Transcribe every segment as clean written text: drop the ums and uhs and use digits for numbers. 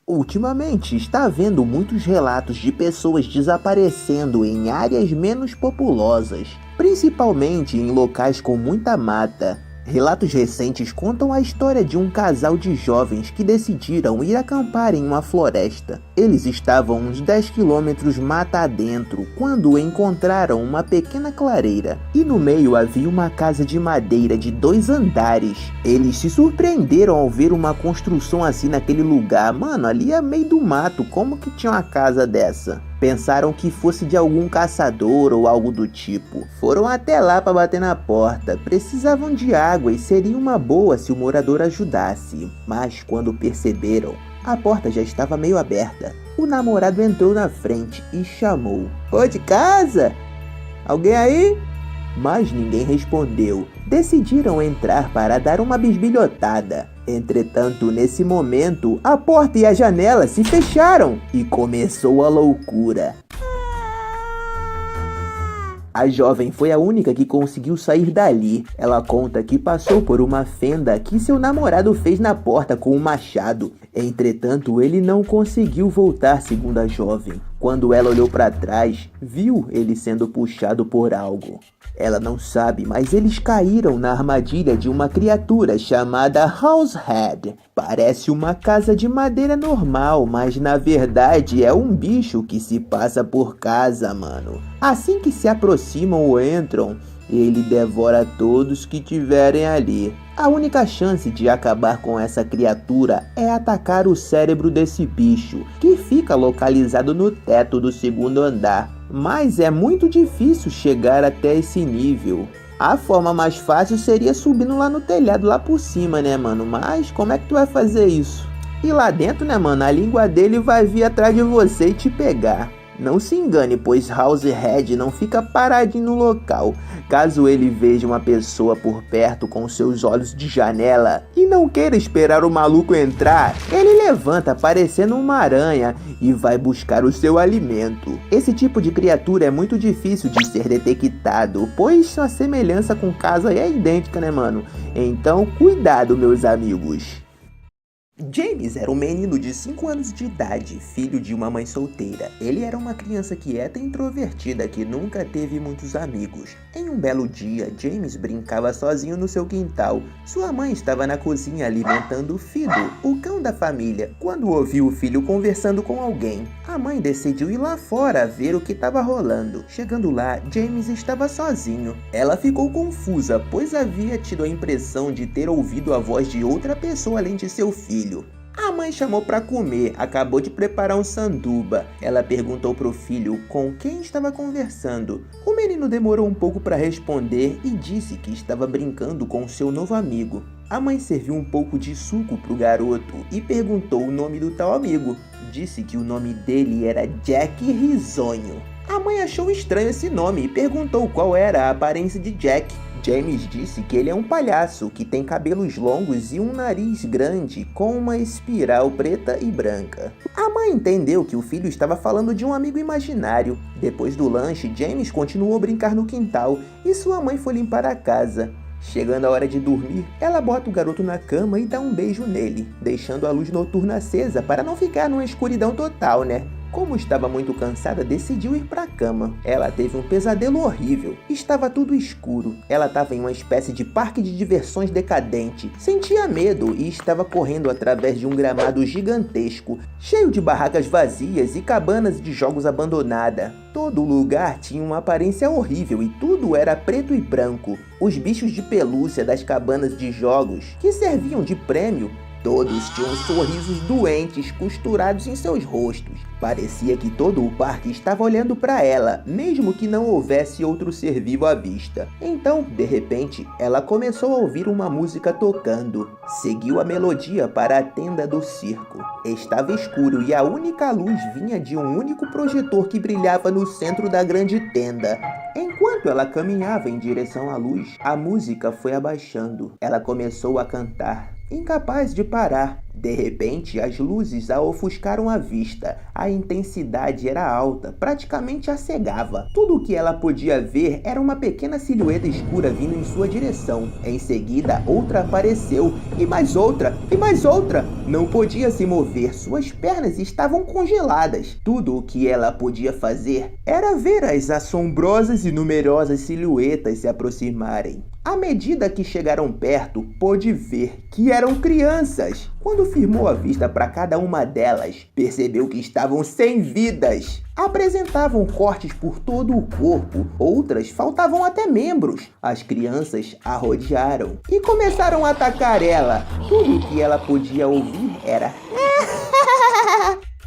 Ultimamente está havendo muitos relatos de pessoas desaparecendo em áreas menos populosas, principalmente em locais com muita mata. Relatos recentes contam a história de um casal de jovens que decidiram ir acampar em uma floresta. Eles estavam uns 10 quilômetros mata adentro quando encontraram uma pequena clareira e no meio havia uma casa de madeira de 2 andares. Eles se surpreenderam ao ver uma construção assim naquele lugar. Mano, ali é meio do mato, como que tinha uma casa dessa? Pensaram que fosse de algum caçador ou algo do tipo. Foram até lá para bater na porta. Precisavam de água e seria uma boa se o morador ajudasse. Mas quando perceberam, a porta já estava meio aberta. O namorado entrou na frente e chamou: "Ô, de casa? Alguém aí?" Mas ninguém respondeu. Decidiram entrar para dar uma bisbilhotada. Entretanto, nesse momento, a porta e a janela se fecharam e começou a loucura. A jovem foi a única que conseguiu sair dali. Ela conta que passou por uma fenda que seu namorado fez na porta com um machado. Entretanto, ele não conseguiu voltar, segundo a jovem. Quando ela olhou para trás, viu ele sendo puxado por algo. Ela não sabe, mas eles caíram na armadilha de uma criatura chamada Househead. Parece uma casa de madeira normal, mas na verdade é um bicho que se passa por casa, mano. Assim que se aproximam ou entram, ele devora todos que tiverem ali. A única chance de acabar com essa criatura é atacar o cérebro desse bicho, que fica localizado no teto do 2º andar. Mas é muito difícil chegar até esse nível. A forma mais fácil seria subindo lá no telhado, lá por cima, né, mano? Mas como é que tu vai fazer isso? E lá dentro, né, mano, a língua dele vai vir atrás de você e te pegar. Não se engane, pois Househead não fica paradinho no local. Caso ele veja uma pessoa por perto com seus olhos de janela e não queira esperar o maluco entrar, ele levanta parecendo uma aranha e vai buscar o seu alimento. Esse tipo de criatura é muito difícil de ser detectado, pois sua semelhança com casa é idêntica, né, mano? Então, cuidado, meus amigos. James era um menino de 5 anos de idade, filho de uma mãe solteira. Ele era uma criança quieta e introvertida que nunca teve muitos amigos. Em um belo dia, James brincava sozinho no seu quintal. Sua mãe estava na cozinha alimentando Fido, o cão da família, quando ouviu o filho conversando com alguém. A mãe decidiu ir lá fora ver o que estava rolando. Chegando lá, James estava sozinho. Ela ficou confusa, pois havia tido a impressão de ter ouvido a voz de outra pessoa além de seu filho. A mãe chamou para comer, acabou de preparar um sanduba. Ela perguntou pro filho com quem estava conversando. O menino demorou um pouco para responder e disse que estava brincando com seu novo amigo. A mãe serviu um pouco de suco pro garoto e perguntou o nome do tal amigo. Disse que o nome dele era Jack Risonho. A mãe achou estranho esse nome e perguntou qual era a aparência de Jack. James disse que ele é um palhaço, que tem cabelos longos e um nariz grande com uma espiral preta e branca. A mãe entendeu que o filho estava falando de um amigo imaginário. Depois do lanche, James continuou a brincar no quintal e sua mãe foi limpar a casa. Chegando a hora de dormir, ela bota o garoto na cama e dá um beijo nele, deixando a luz noturna acesa para não ficar numa escuridão total, né? Como estava muito cansada, decidiu ir para a cama. Ela teve um pesadelo horrível. Estava tudo escuro. Ela estava em uma espécie de parque de diversões decadente. Sentia medo e estava correndo através de um gramado gigantesco, cheio de barracas vazias e cabanas de jogos abandonadas. Todo lugar tinha uma aparência horrível e tudo era preto e branco. Os bichos de pelúcia das cabanas de jogos, que serviam de prêmio, todos tinham sorrisos doentes costurados em seus rostos. Parecia que todo o parque estava olhando para ela, mesmo que não houvesse outro ser vivo à vista. Então, de repente, ela começou a ouvir uma música tocando. Seguiu a melodia para a tenda do circo. Estava escuro e a única luz vinha de um único projetor que brilhava no centro da grande tenda. Enquanto ela caminhava em direção à luz, a música foi abaixando. Ela começou a cantar. Incapaz de parar, De repente, as luzes a ofuscaram a vista. A intensidade era alta, praticamente a cegava. Tudo o que ela podia ver era uma pequena silhueta escura vindo em sua direção. Em seguida, outra apareceu, e mais outra, e mais outra. Não podia se mover, suas pernas estavam congeladas. Tudo o que ela podia fazer era ver as assombrosas e numerosas silhuetas se aproximarem. À medida que chegaram perto, pôde ver que eram crianças. Quando firmou a vista para cada uma delas, percebeu que estavam sem vidas. Apresentavam cortes por todo o corpo, outras faltavam até membros. As crianças a rodearam e começaram a atacar ela. Tudo o que ela podia ouvir era...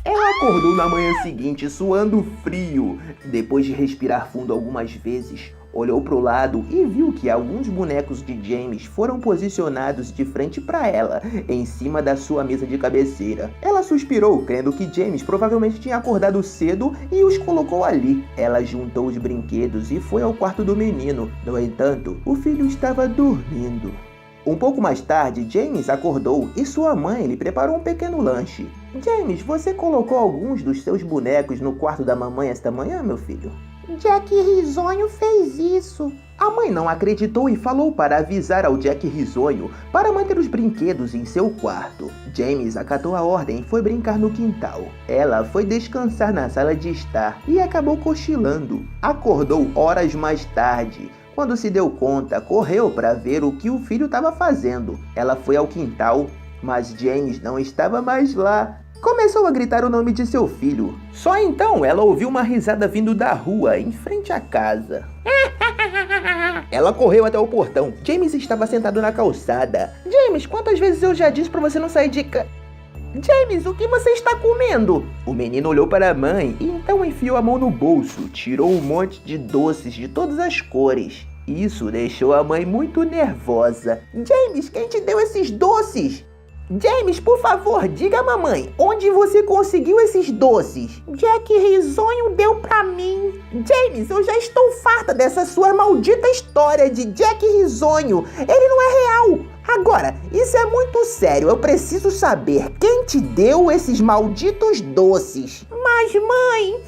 Ela acordou na manhã seguinte suando frio. Depois de respirar fundo algumas vezes, olhou para o lado e viu que alguns bonecos de James foram posicionados de frente para ela, em cima da sua mesa de cabeceira. Ela suspirou, crendo que James provavelmente tinha acordado cedo e os colocou ali. Ela juntou os brinquedos e foi ao quarto do menino. No entanto, o filho estava dormindo. Um pouco mais tarde, James acordou e sua mãe lhe preparou um pequeno lanche. James, você colocou alguns dos seus bonecos no quarto da mamãe esta manhã, meu filho? Jack Risonho fez isso. A mãe não acreditou e falou para avisar ao Jack Risonho para manter os brinquedos em seu quarto. James acatou a ordem e foi brincar no quintal. Ela foi descansar na sala de estar e acabou cochilando. Acordou horas mais tarde. Quando se deu conta, correu para ver o que o filho estava fazendo. Ela foi ao quintal, mas James não estava mais lá. Começou a gritar o nome de seu filho. Só então ela ouviu uma risada vindo da rua, em frente à casa. Ela correu até o portão. James estava sentado na calçada. James, quantas vezes eu já disse para você não sair de casa? James, o que você está comendo? O menino olhou para a mãe e então enfiou a mão no bolso, tirou um monte de doces de todas as cores. Isso deixou a mãe muito nervosa. James, quem te deu esses doces? James, por favor, diga à mamãe, onde você conseguiu esses doces? Jack Risonho deu pra mim. James, eu já estou farta dessa sua maldita história de Jack Risonho. Ele não é real. Agora, isso é muito sério. Eu preciso saber quem te deu esses malditos doces. Mas, mãe,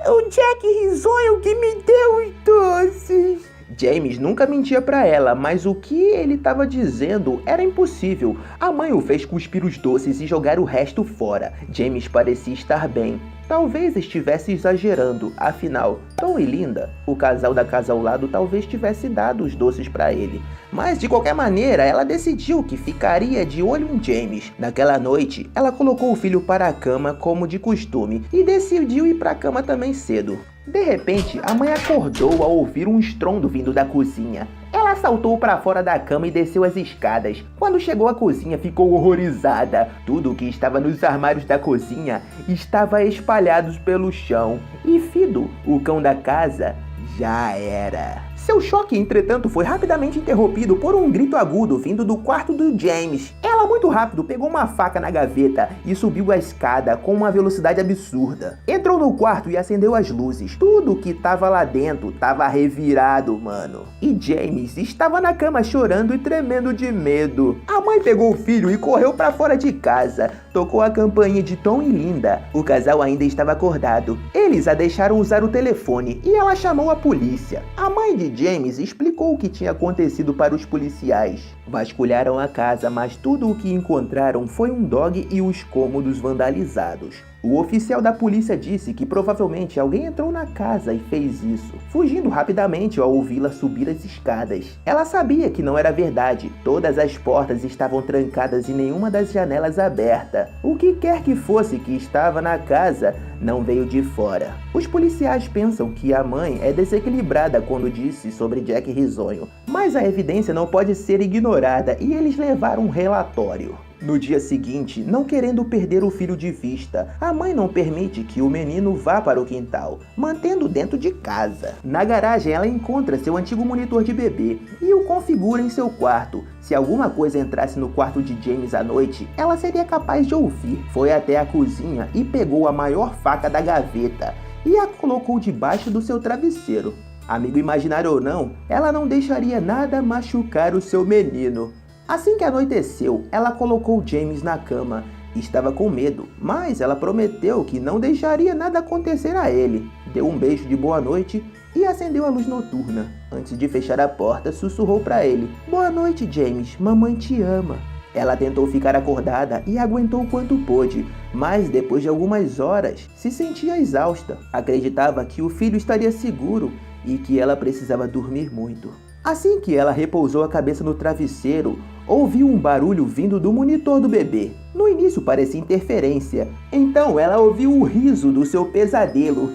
o Jack Risonho que me deu os doces. James nunca mentia para ela, mas o que ele estava dizendo era impossível. A mãe o fez cuspir os doces e jogar o resto fora. James parecia estar bem. Talvez estivesse exagerando, afinal, Tom e Linda, o casal da casa ao lado, talvez tivesse dado os doces para ele. Mas de qualquer maneira, ela decidiu que ficaria de olho em James. Naquela noite, ela colocou o filho para a cama como de costume e decidiu ir para a cama também cedo. De repente, a mãe acordou ao ouvir um estrondo vindo da cozinha. Ela saltou para fora da cama e desceu as escadas. Quando chegou à cozinha, ficou horrorizada. Tudo o que estava nos armários da cozinha estava espalhado pelo chão. E Fido, o cão da casa, já era. Seu choque, entretanto, foi rapidamente interrompido por um grito agudo vindo do quarto do James. Ela, muito rápido, pegou uma faca na gaveta e subiu a escada com uma velocidade absurda. Entrou no quarto e acendeu as luzes. Tudo que estava lá dentro estava revirado, mano. E James estava na cama chorando e tremendo de medo. A mãe pegou o filho e correu para fora de casa. Tocou a campainha de Tom e Linda. O casal ainda estava acordado. Eles a deixaram usar o telefone e ela chamou a polícia. A mãe de James explicou o que tinha acontecido para os policiais. Vasculharam a casa, mas tudo o que encontraram foi um dog e os cômodos vandalizados. O oficial da polícia disse que provavelmente alguém entrou na casa e fez isso, fugindo rapidamente ao ouvi-la subir as escadas. Ela sabia que não era verdade. Todas as portas estavam trancadas e nenhuma das janelas aberta. O que quer que fosse que estava na casa não veio de fora. Os policiais pensam que a mãe é desequilibrada quando disse sobre Jack Risonho, mas a evidência não pode ser ignorada e eles levaram um relatório. No dia seguinte, não querendo perder o filho de vista, a mãe não permite que o menino vá para o quintal, mantendo dentro de casa. Na garagem, ela encontra seu antigo monitor de bebê e o configura em seu quarto. Se alguma coisa entrasse no quarto de James à noite, ela seria capaz de ouvir. Foi até a cozinha e pegou a maior faca da gaveta e a colocou debaixo do seu travesseiro. Amigo imaginário ou não, ela não deixaria nada machucar o seu menino. Assim que anoiteceu, ela colocou James na cama Estava com medo, mas ela prometeu que não deixaria nada acontecer a ele. Deu um beijo de boa noite e acendeu a luz noturna. Antes de fechar a porta, sussurrou para ele: "Boa noite, James. Mamãe te ama." Ela tentou ficar acordada e aguentou o quanto pôde, mas depois de algumas horas se sentia exausta. Acreditava que o filho estaria seguro e que ela precisava dormir muito. Assim que ela repousou a cabeça no travesseiro, ouviu um barulho vindo do monitor do bebê. No início parecia interferência, então ela ouviu o riso do seu pesadelo.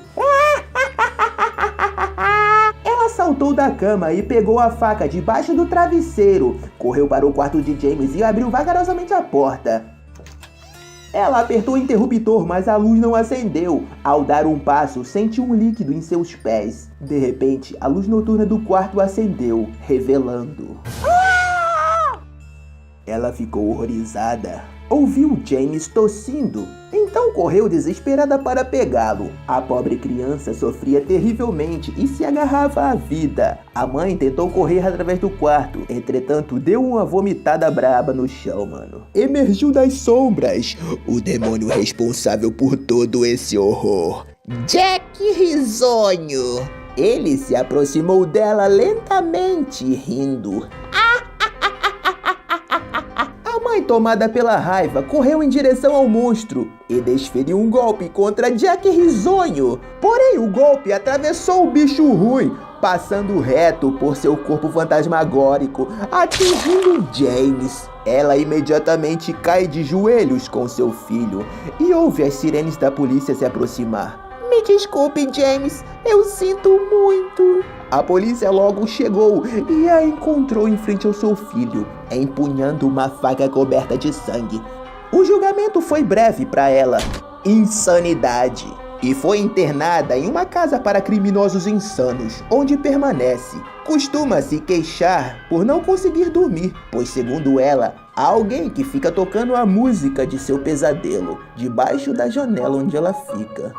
Ela saltou da cama e pegou a faca debaixo do travesseiro, correu para o quarto de James e abriu vagarosamente a porta. Ela apertou o interruptor, mas a luz não acendeu. Ao dar um passo, sentiu um líquido em seus pés. De repente, a luz noturna do quarto acendeu, revelando. Ela ficou horrorizada. Ouviu James tossindo. Então correu desesperada para pegá-lo. A pobre criança sofria terrivelmente e se agarrava à vida. A mãe tentou correr através do quarto, entretanto deu uma vomitada braba no chão, mano. Emergiu das sombras o demônio responsável por todo esse horror. Jack Risonho. Ele se aproximou dela lentamente, rindo. A mãe, tomada pela raiva, correu em direção ao monstro e desferiu um golpe contra Jack Risonho. Porém, o golpe atravessou o bicho ruim, passando reto por seu corpo fantasmagórico, atingindo James. Ela imediatamente cai de joelhos com seu filho e ouve as sirenes da polícia se aproximar. Me desculpe, James, eu sinto muito. A polícia logo chegou e a encontrou em frente ao seu filho, empunhando uma faca coberta de sangue. O julgamento foi breve para ela, insanidade, e foi internada em uma casa para criminosos insanos, onde permanece. Costuma se queixar por não conseguir dormir, pois segundo ela, há alguém que fica tocando a música de seu pesadelo debaixo da janela onde ela fica.